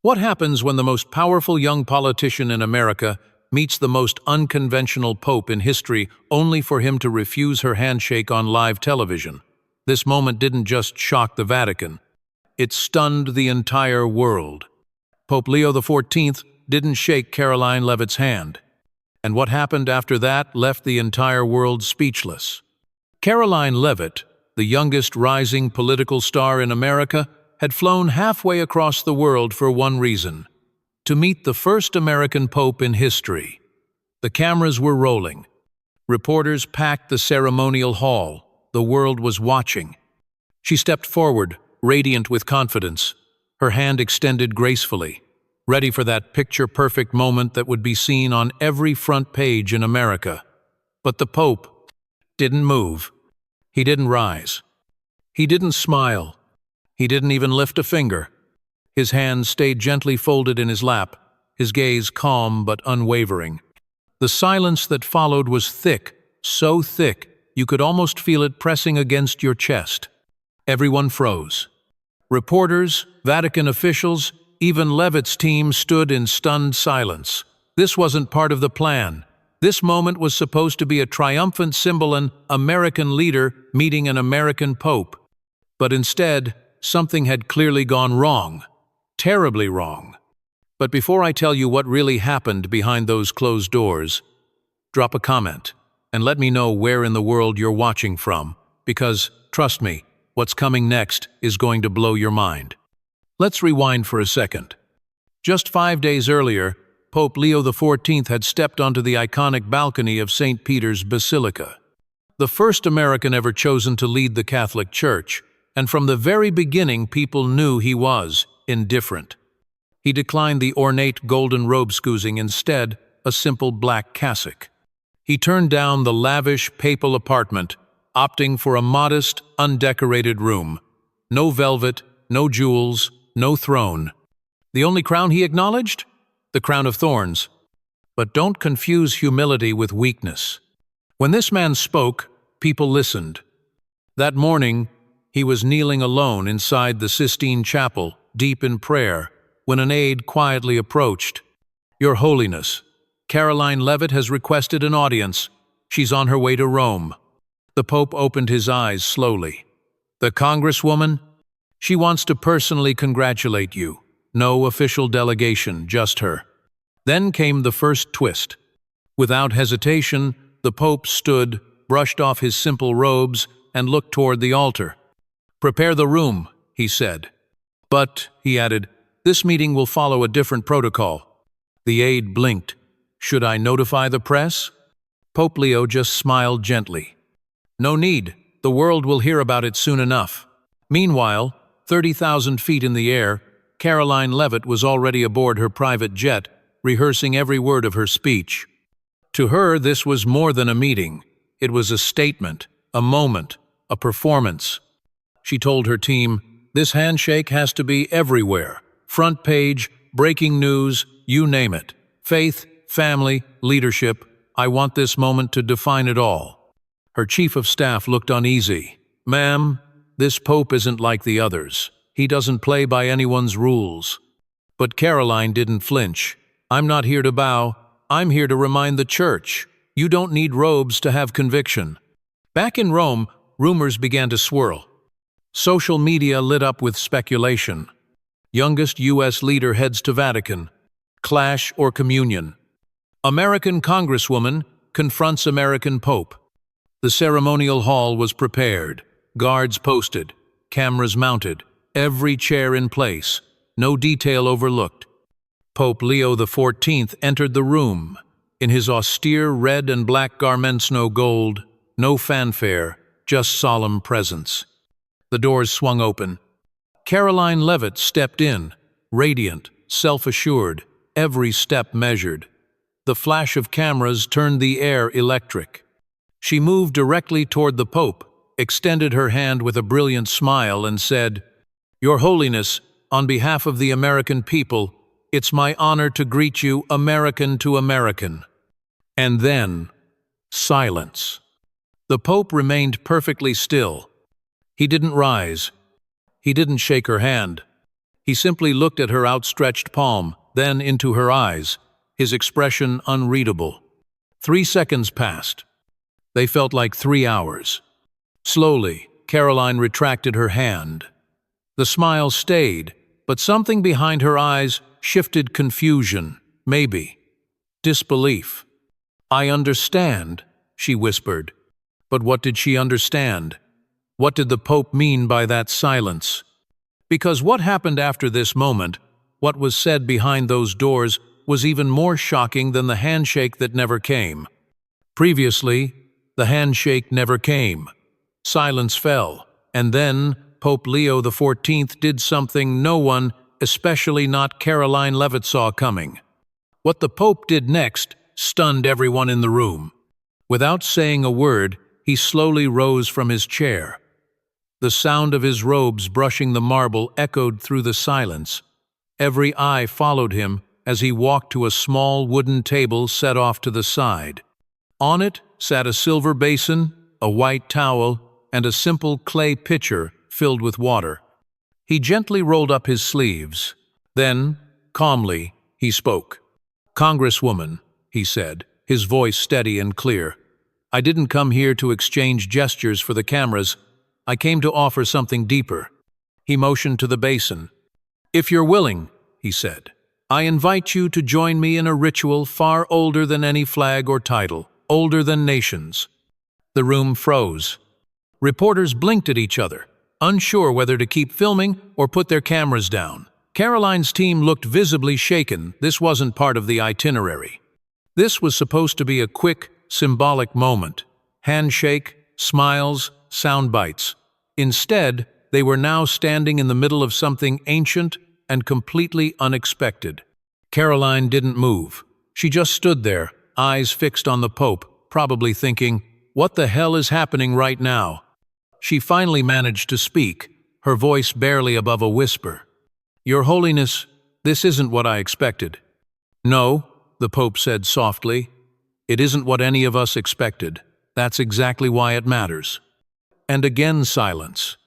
What happens when the most powerful young politician in America meets the most unconventional pope in history only for him to refuse her handshake on live television? This moment didn't just shock the Vatican. It stunned the entire world. Pope Leo XIV didn't shake Karoline Leavitt's hand. And what happened after that left the entire world speechless. Karoline Leavitt, the youngest rising political star in America, had flown halfway across the world for one reason: to meet the first American pope in history. The cameras were rolling. Reporters packed the ceremonial hall. The world was watching. She stepped forward, radiant with confidence, her hand extended gracefully, ready for that picture-perfect moment that would be seen on every front page in America. But the Pope didn't move. He didn't rise. He didn't smile. He didn't even lift a finger. His hands stayed gently folded in his lap, his gaze calm but unwavering. The silence that followed was thick, so thick you could almost feel it pressing against your chest. Everyone froze. Reporters, Vatican officials, even Leavitt's team stood in stunned silence. This wasn't part of the plan. This moment was supposed to be a triumphant symbol, an American leader meeting an American pope. But instead, something had clearly gone wrong. Terribly wrong. But before I tell you what really happened behind those closed doors, drop a comment and let me know where in the world you're watching from, because, trust me, what's coming next is going to blow your mind. Let's rewind for a second. Just 5 days earlier, Pope Leo XIV had stepped onto the iconic balcony of St. Peter's Basilica. The first American ever chosen to lead the Catholic Church, and from the very beginning people knew he was indifferent. He declined the ornate golden robe, choosing instead a simple black cassock. He turned down the lavish papal apartment, opting for a modest, undecorated room. No velvet, no jewels, no throne. The only crown he acknowledged? The crown of thorns. But don't confuse humility with weakness. When this man spoke, people listened. That morning, he was kneeling alone inside the Sistine Chapel, deep in prayer, when an aide quietly approached. "Your Holiness, Karoline Leavitt has requested an audience. She's on her way to Rome." The Pope opened his eyes slowly. "The Congresswoman? She wants to personally congratulate you. No official delegation, just her." Then came the first twist. Without hesitation, the Pope stood, brushed off his simple robes, and looked toward the altar. "Prepare the room," he said. "But," he added, "this meeting will follow a different protocol." The aide blinked. "Should I notify the press?" Pope Leo just smiled gently. "No need. The world will hear about it soon enough." Meanwhile, 30,000 feet in the air, Karoline Leavitt was already aboard her private jet, rehearsing every word of her speech. To her, this was more than a meeting. It was a statement, a moment, a performance. She told her team, "This handshake has to be everywhere. Front page, breaking news, you name it. Faith, family, leadership. I want this moment to define it all." Her chief of staff looked uneasy. "Ma'am, this pope isn't like the others. He doesn't play by anyone's rules." But Karoline didn't flinch. "I'm not here to bow. I'm here to remind the church. You don't need robes to have conviction." Back in Rome, rumors began to swirl. Social media lit up with speculation. Youngest U.S. leader heads to Vatican. Clash or communion. American Congresswoman confronts American Pope. The ceremonial hall was prepared. Guards posted. Cameras mounted. Every chair in place. No detail overlooked. Pope Leo XIV entered the room. In his austere red and black garments, no gold, no fanfare, just solemn presence. The doors swung open. Karoline Leavitt stepped in, radiant, self-assured, every step measured. The flash of cameras turned the air electric. She moved directly toward the Pope, extended her hand with a brilliant smile, and said, "Your Holiness, on behalf of the American people, it's my honor to greet you American to American." And then, silence. The Pope remained perfectly still. He didn't rise. He didn't shake her hand. He simply looked at her outstretched palm, then into her eyes, his expression unreadable. 3 seconds passed. They felt like 3 hours. Slowly, Karoline retracted her hand. The smile stayed, but something behind her eyes shifted confusion, maybe disbelief. "I understand," she whispered. But what did she understand? What did the Pope mean by that silence? Because what happened after this moment, what was said behind those doors, was even more shocking than the handshake that never came. Previously, the handshake never came. Silence fell, and then Pope Leo XIV did something no one, especially not Karoline Leavitt, saw coming. What the Pope did next stunned everyone in the room. Without saying a word, he slowly rose from his chair. The sound of his robes brushing the marble echoed through the silence. Every eye followed him as he walked to a small wooden table set off to the side. On it sat a silver basin, a white towel, and a simple clay pitcher filled with water. He gently rolled up his sleeves. Then, calmly, he spoke. "Congresswoman," he said, his voice steady and clear, "I didn't come here to exchange gestures for the cameras. I came to offer something deeper." He motioned to the basin. "If you're willing," he said, "I invite you to join me in a ritual far older than any flag or title, older than nations." The room froze. Reporters blinked at each other, unsure whether to keep filming or put their cameras down. Karoline's team looked visibly shaken. This wasn't part of the itinerary. This was supposed to be a quick, symbolic moment. Handshake, smiles, sound bites. Instead, they were now standing in the middle of something ancient and completely unexpected. Karoline didn't move. She just stood there, eyes fixed on the Pope, probably thinking, "What the hell is happening right now?" She finally managed to speak, her voice barely above a whisper. "Your Holiness, this isn't what I expected." "No," the Pope said softly, "it isn't what any of us expected. That's exactly why it matters." And again silence.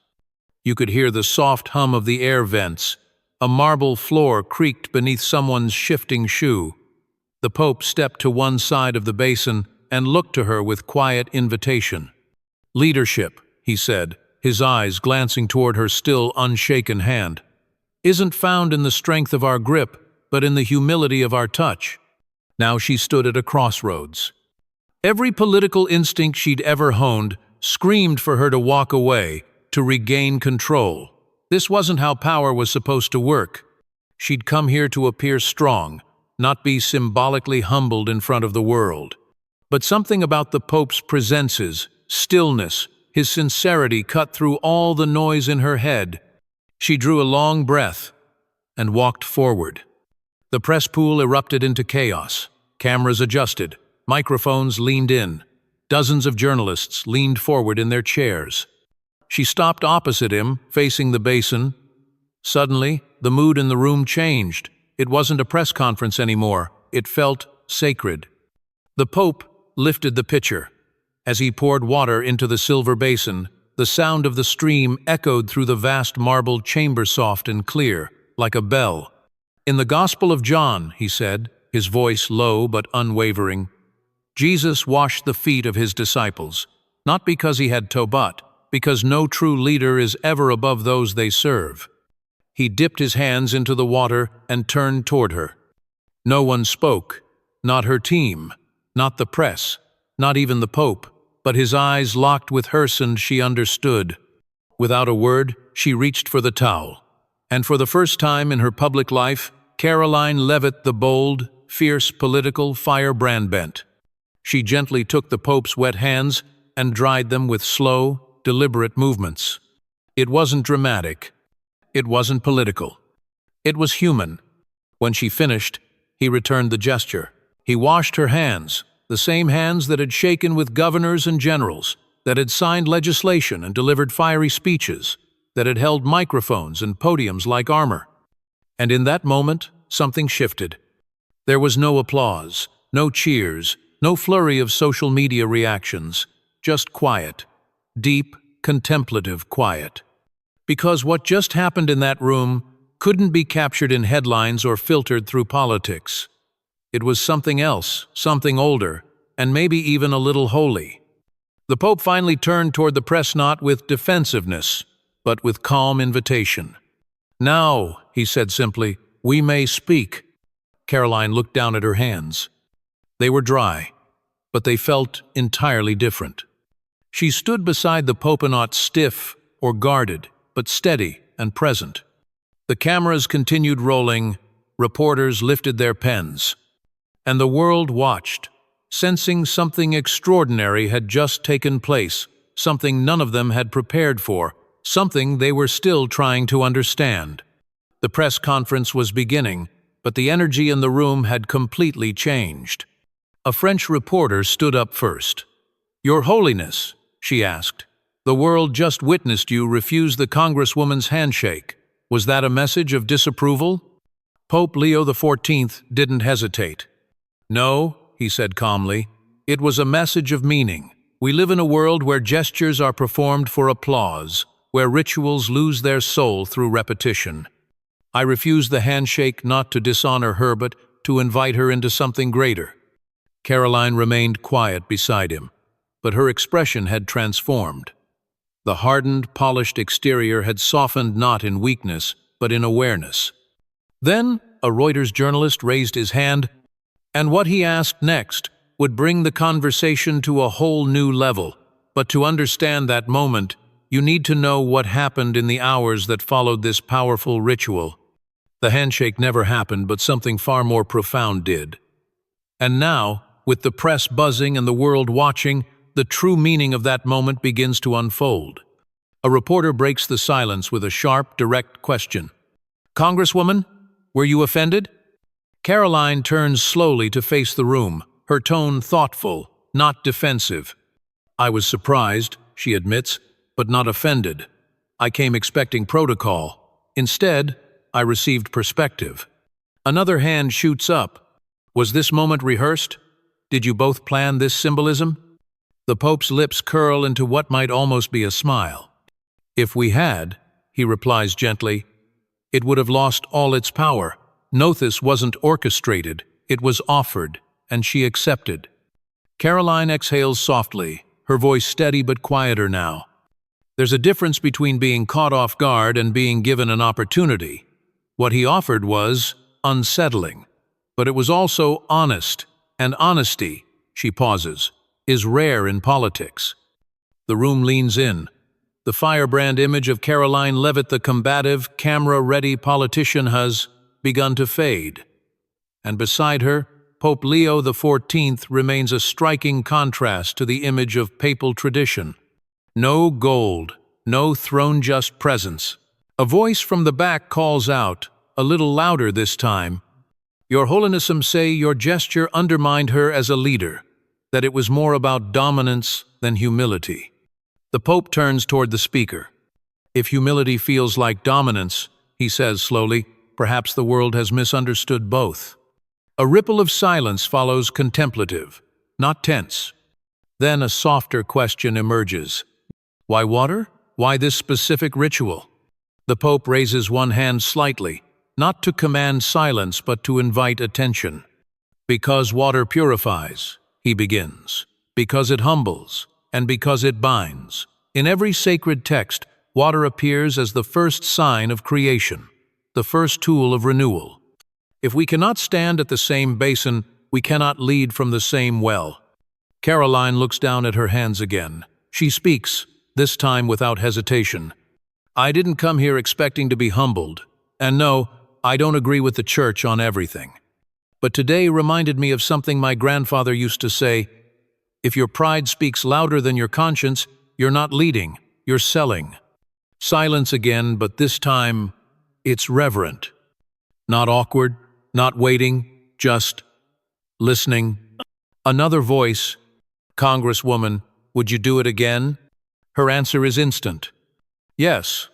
You could hear the soft hum of the air vents. A marble floor creaked beneath someone's shifting shoe. The Pope stepped to one side of the basin and looked to her with quiet invitation. "Leadership," he said, his eyes glancing toward her still unshaken hand, "isn't found in the strength of our grip, but in the humility of our touch." Now she stood at a crossroads. Every political instinct she'd ever honed screamed for her to walk away, to regain control. This wasn't how power was supposed to work. She'd come here to appear strong, not be symbolically humbled in front of the world. But something about the Pope's presences, stillness, his sincerity cut through all the noise in her head. She drew a long breath and walked forward. The press pool erupted into chaos. Cameras adjusted. Microphones leaned in. Dozens of journalists leaned forward in their chairs. She stopped opposite him, facing the basin. Suddenly, the mood in the room changed. It wasn't a press conference anymore. It felt sacred. The Pope lifted the pitcher. As he poured water into the silver basin, the sound of the stream echoed through the vast marble chamber, soft and clear, like a bell. "In the Gospel of John," he said, his voice low but unwavering, "Jesus washed the feet of his disciples, not because he had tobat, because no true leader is ever above those they serve." He dipped his hands into the water and turned toward her. No one spoke, not her team, not the press, not even the Pope, but his eyes locked with hers, and she understood. Without a word, she reached for the towel. And for the first time in her public life, Karoline Leavitt, the bold, fierce political firebrand bent. She gently took the Pope's wet hands and dried them with slow, deliberate movements. It wasn't dramatic. It wasn't political. It was human. When she finished, he returned the gesture. He washed her hands, the same hands that had shaken with governors and generals, that had signed legislation and delivered fiery speeches, that had held microphones and podiums like armor. And in that moment, something shifted. There was no applause, no cheers, no flurry of social media reactions, just quiet, deep, contemplative quiet. Because what just happened in that room couldn't be captured in headlines or filtered through politics. It was something else, something older, and maybe even a little holy. The Pope finally turned toward the press not with defensiveness, but with calm invitation. "Now," he said simply, "we may speak." Karoline looked down at her hands. They were dry, but they felt entirely different. She stood beside the Pope, not stiff or guarded, but steady and present. The cameras continued rolling, reporters lifted their pens, and the world watched, sensing something extraordinary had just taken place, something none of them had prepared for, something they were still trying to understand. The press conference was beginning, but the energy in the room had completely changed. A French reporter stood up first. "Your Holiness," she asked, "the world just witnessed you refuse the Congresswoman's handshake. Was that a message of disapproval?" Pope Leo XIV didn't hesitate. "No," he said calmly, "it was a message of meaning. We live in a world where gestures are performed for applause, where rituals lose their soul through repetition. I refuse the handshake not to dishonor her, but to invite her into something greater." Karoline remained quiet beside him, but her expression had transformed. The hardened, polished exterior had softened not in weakness, but in awareness. Then a Reuters journalist raised his hand, and what he asked next would bring the conversation to a whole new level. But to understand that moment, you need to know what happened in the hours that followed this powerful ritual. The handshake never happened, but something far more profound did. And now, with the press buzzing and the world watching, the true meaning of that moment begins to unfold. A reporter breaks the silence with a sharp, direct question. "Congresswoman, were you offended?" Karoline turns slowly to face the room, her tone thoughtful, not defensive. "I was surprised," she admits, "but not offended. I came expecting protocol. Instead, I received perspective." Another hand shoots up. "Was this moment rehearsed? Did you both plan this symbolism?" The Pope's lips curl into what might almost be a smile. "If we had," he replies gently, "it would have lost all its power. Nothis wasn't orchestrated, it was offered, and she accepted." Karoline exhales softly, her voice steady but quieter now. "There's a difference between being caught off guard and being given an opportunity. What he offered was unsettling, but it was also honest, and honesty," she pauses, "is rare in politics." The room leans in. The firebrand image of Karoline Leavitt, the combative, camera-ready politician, has begun to fade. And beside her, Pope Leo XIV remains a striking contrast to the image of papal tradition. No gold, no throne-just presence. A voice from the back calls out, a little louder this time, "Your Holiness, some say your gesture undermined her as a leader, that it was more about dominance than humility." The Pope turns toward the speaker. "If humility feels like dominance," he says slowly, "perhaps the world has misunderstood both." A ripple of silence follows, contemplative, not tense. Then a softer question emerges. "Why water? Why this specific ritual?" The Pope raises one hand slightly, not to command silence but to invite attention. "Because water purifies," he begins, "because it humbles, and because it binds. In every sacred text, water appears as the first sign of creation, the first tool of renewal. If we cannot stand at the same basin, we cannot lead from the same well." Karoline looks down at her hands again. She speaks, this time without hesitation. "I didn't come here expecting to be humbled. And no, I don't agree with the Church on everything. But today reminded me of something my grandfather used to say. If your pride speaks louder than your conscience, you're not leading, you're selling." Silence again, but this time, it's reverent. Not awkward, not waiting, just listening. Another voice, "Congresswoman, would you do it again?" Her answer is instant. "Yes,"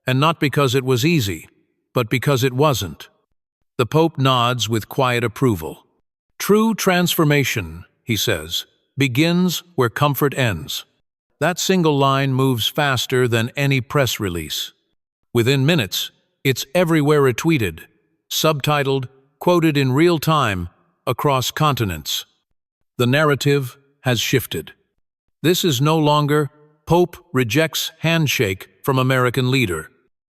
and not because it was easy, but because it wasn't. The Pope nods with quiet approval. "True transformation," he says, "begins where comfort ends." That single line moves faster than any press release. Within minutes, It's everywhere retweeted, subtitled, quoted in real time across continents. The narrative has shifted. This is no longer Pope rejects handshake from American leader.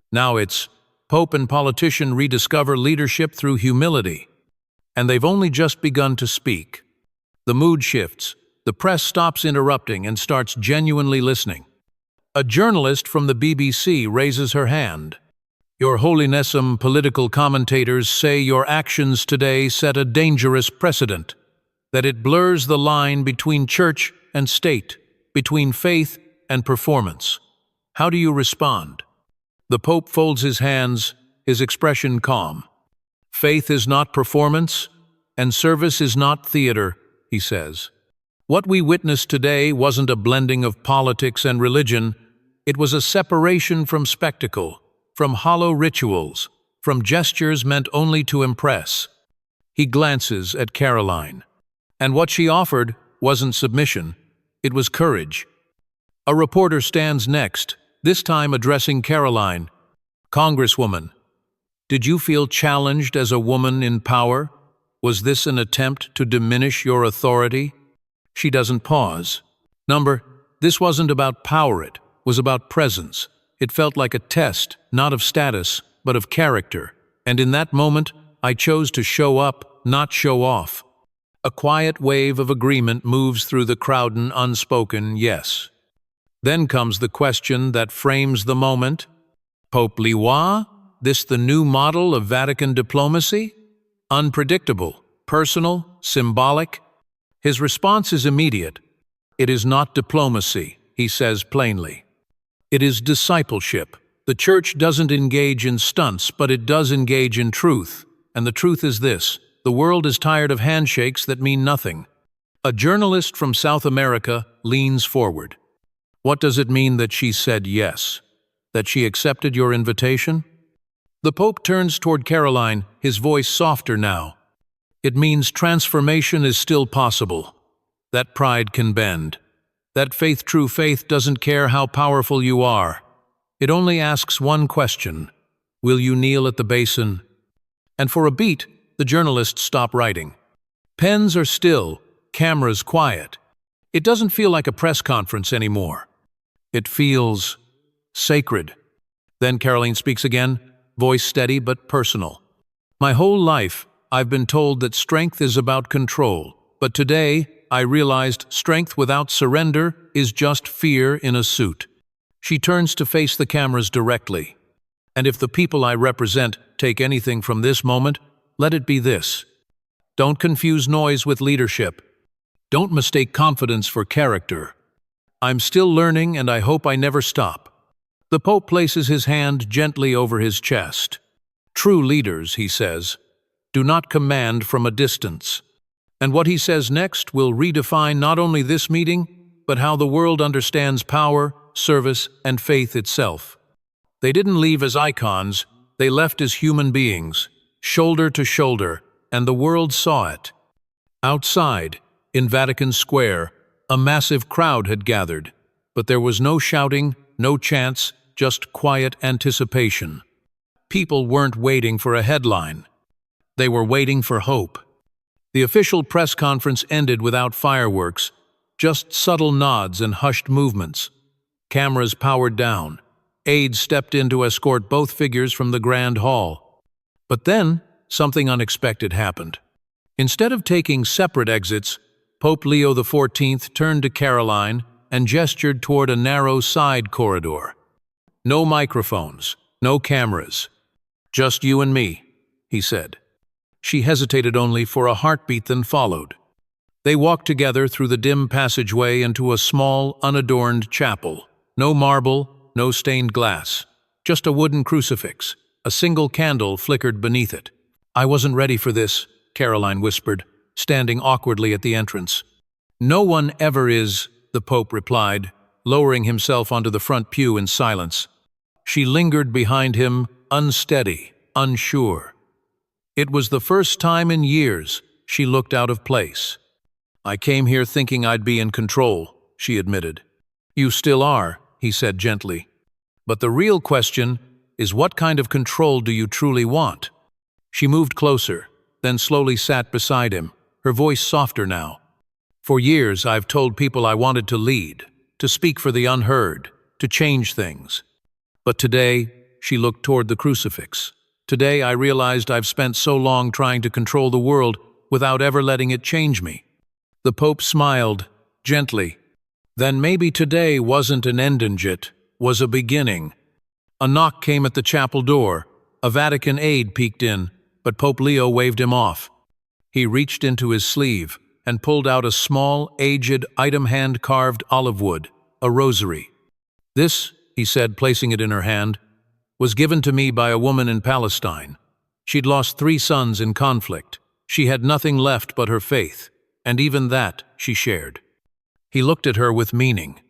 Now it's Pope and politician rediscover leadership through humility. And they've only just begun to speak. The mood shifts. The press stops interrupting and starts genuinely listening. A journalist from the BBC raises her hand. Your Holiness, some political commentators say your actions today set a dangerous precedent, that it blurs the line between church and state, between faith and performance. How do you respond? The Pope folds his hands, his expression calm. Faith is not performance, and service is not theater, he says. What we witnessed today wasn't a blending of politics and religion. It was a separation from spectacle, from hollow rituals, from gestures meant only to impress. He glances at Karoline. And what she offered wasn't submission, it was courage. A reporter stands next, this time addressing Karoline. Congresswoman, did you feel challenged as a woman in power? Was this an attempt to diminish your authority? She doesn't pause. This wasn't about power, it was about presence. It felt like a test, not of status, but of character. And in that moment, I chose to show up, not show off. A quiet wave of agreement moves through the crowd, an unspoken yes. Then comes the question that frames the moment. Pope Leo, this the new model of Vatican diplomacy? Unpredictable, personal, symbolic. His response is immediate. It is not diplomacy, he says plainly. It is discipleship. The Church doesn't engage in stunts, but it does engage in truth. And the truth is this: the world is tired of handshakes that mean nothing. A journalist from South America leans forward. What does it mean that she said yes? That she accepted your invitation? The Pope turns toward Karoline, his voice softer now. It means transformation is still possible. That pride can bend. That faith, true faith, doesn't care how powerful you are. It only asks one question. Will you kneel at the basin? And for a beat, the journalists stop writing. Pens are still, cameras quiet. It doesn't feel like a press conference anymore. It feels sacred. Then Karoline speaks again, voice steady but personal. My whole life, I've been told that strength is about control, but today I realized strength without surrender is just fear in a suit. She turns to face the cameras directly. And if the people I represent take anything from this moment, let it be this. Don't confuse noise with leadership. Don't mistake confidence for character. I'm still learning, and I hope I never stop. The Pope places his hand gently over his chest. True leaders, he says, do not command from a distance. And what he says next will redefine not only this meeting, but how the world understands power, service, and faith itself. They didn't leave as icons, they left as human beings, shoulder to shoulder, and the world saw it. Outside, in Vatican Square, a massive crowd had gathered, but there was no shouting, no chants, just quiet anticipation. People weren't waiting for a headline. They were waiting for hope. The official press conference ended without fireworks, just subtle nods and hushed movements. Cameras powered down. Aides stepped in to escort both figures from the grand hall. But then, something unexpected happened. Instead of taking separate exits, Pope Leo XIV turned to Karoline and gestured toward a narrow side corridor. No microphones, no cameras. Just you and me, he said. She hesitated only for a heartbeat, then followed. They walked together through the dim passageway into a small, unadorned chapel. No marble, no stained glass. Just a wooden crucifix. A single candle flickered beneath it. I wasn't ready for this, Karoline whispered, standing awkwardly at the entrance. No one ever is, the Pope replied, lowering himself onto the front pew in silence. She lingered behind him, unsteady, unsure. It was the first time in years she looked out of place. I came here thinking I'd be in control, she admitted. You still are, he said gently. But the real question is what kind of control do you truly want? She moved closer, then slowly sat beside him, her voice softer now. For years I've told people I wanted to lead, to speak for the unheard, to change things. But today, she looked toward the crucifix. Today I realized I've spent so long trying to control the world without ever letting it change me. The Pope smiled, gently. Then maybe today wasn't an end in it, was a beginning. A knock came at the chapel door. A Vatican aide peeked in, but Pope Leo waved him off. He reached into his sleeve and pulled out a small, aged, item hand-carved olive wood, a rosary. This, he said, placing it in her hand, was given to me by a woman in Palestine. She'd lost 3 sons in conflict. She had nothing left but her faith, and even that she shared. He looked at her with meaning.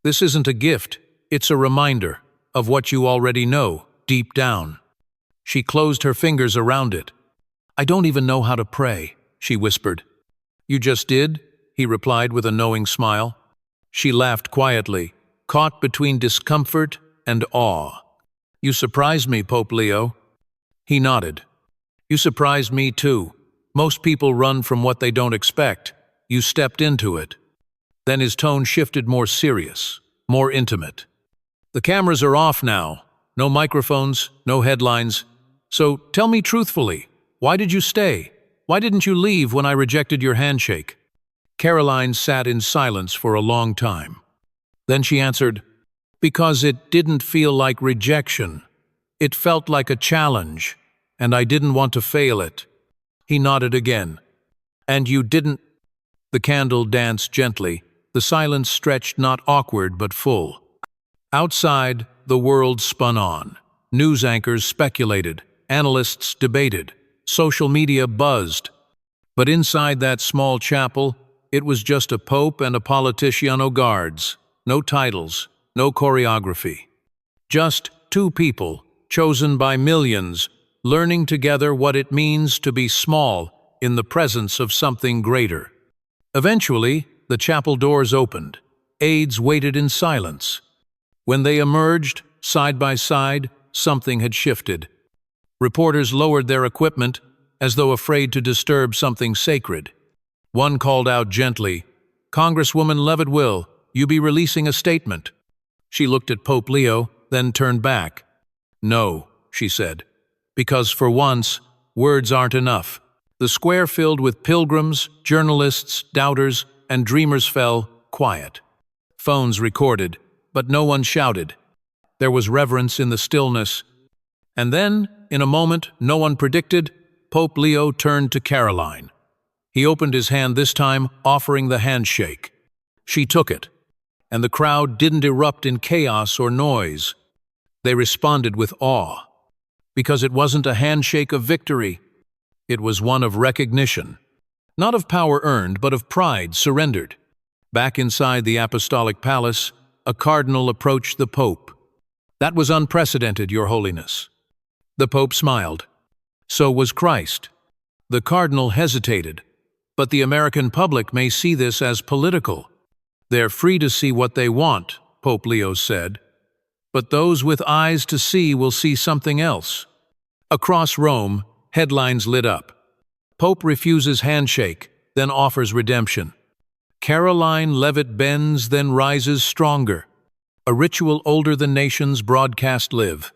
This isn't a gift, it's a reminder of what you already know, deep down. She closed her fingers around it. I don't even know how to pray, she whispered. You just did, he replied with a knowing smile. She laughed quietly, caught between discomfort and awe. You surprised me, Pope Leo. He nodded. You surprised me too. Most people run from what they don't expect. You stepped into it. Then his tone shifted more serious, more intimate. The cameras are off now. No microphones, no headlines. So tell me truthfully, why did you stay? Why didn't you leave when I rejected your handshake? Karoline sat in silence for a long time. Then she answered, because it didn't feel like rejection. It felt like a challenge, and I didn't want to fail it. He nodded again. And you didn't? The candle danced gently. The silence stretched not awkward but full. Outside, the world spun on. News anchors speculated. Analysts debated. Social media buzzed. But inside that small chapel, it was just a pope and a politiciano guards. No titles, no choreography. Just 2 people, chosen by millions, learning together what it means to be small in the presence of something greater. Eventually, the chapel doors opened. Aides waited in silence. When they emerged, side by side, something had shifted. Reporters lowered their equipment as though afraid to disturb something sacred. One called out gently, Congresswoman Leavitt, will you be releasing a statement? She looked at Pope Leo, then turned back. No, she said, because for once, words aren't enough. The square filled with pilgrims, journalists, doubters, and dreamers fell quiet. Phones recorded, but no one shouted. There was reverence in the stillness. And then, in a moment no one predicted, Pope Leo turned to Karoline. He opened his hand this time, offering the handshake. She took it, and the crowd didn't erupt in chaos or noise. They responded with awe, because it wasn't a handshake of victory. It was one of recognition, not of power earned, but of pride surrendered. Back inside the apostolic palace, a cardinal approached the Pope. That was unprecedented, Your Holiness. The Pope smiled. So was Christ. The cardinal hesitated, but the American public may see this as political. They're free to see what they want, Pope Leo said, but those with eyes to see will see something else. Across Rome, headlines lit up. Pope refuses handshake, then offers redemption. Karoline Leavitt bends, then rises stronger. A ritual older than nations broadcast live.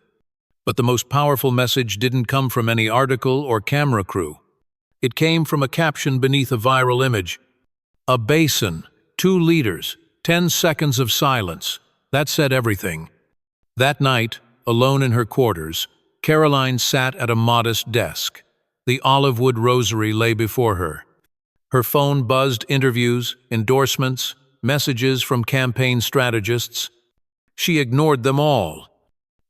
But the most powerful message didn't come from any article or camera crew. It came from a caption beneath a viral image. A basin, 2 liters, 10 seconds of silence. That said everything. That night, alone in her quarters, Karoline sat at a modest desk. The olive wood rosary lay before her. Her phone buzzed interviews, endorsements, messages from campaign strategists. She ignored them all.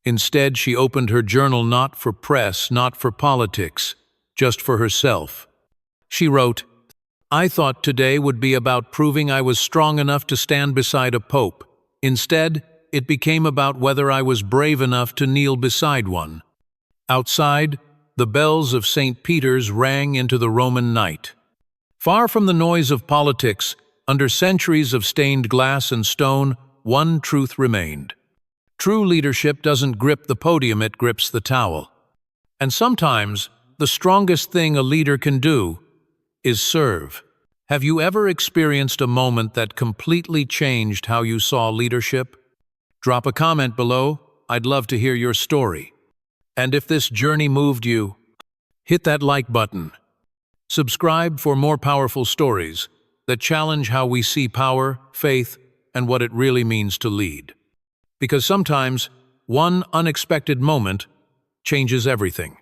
Instead, she opened her journal not for press, not for politics, just for herself. She wrote, I thought today would be about proving I was strong enough to stand beside a pope. Instead, it became about whether I was brave enough to kneel beside one. Outside, the bells of St. Peter's rang into the Roman night. Far from the noise of politics, under centuries of stained glass and stone, one truth remained. True leadership doesn't grip the podium, it grips the towel. And sometimes, the strongest thing a leader can do is serve. Have you ever experienced a moment that completely changed how you saw leadership? Drop a comment below. I'd love to hear your story. And if this journey moved you, hit that like button. Subscribe for more powerful stories that challenge how we see power, faith, and what it really means to lead. Because sometimes, one unexpected moment changes everything.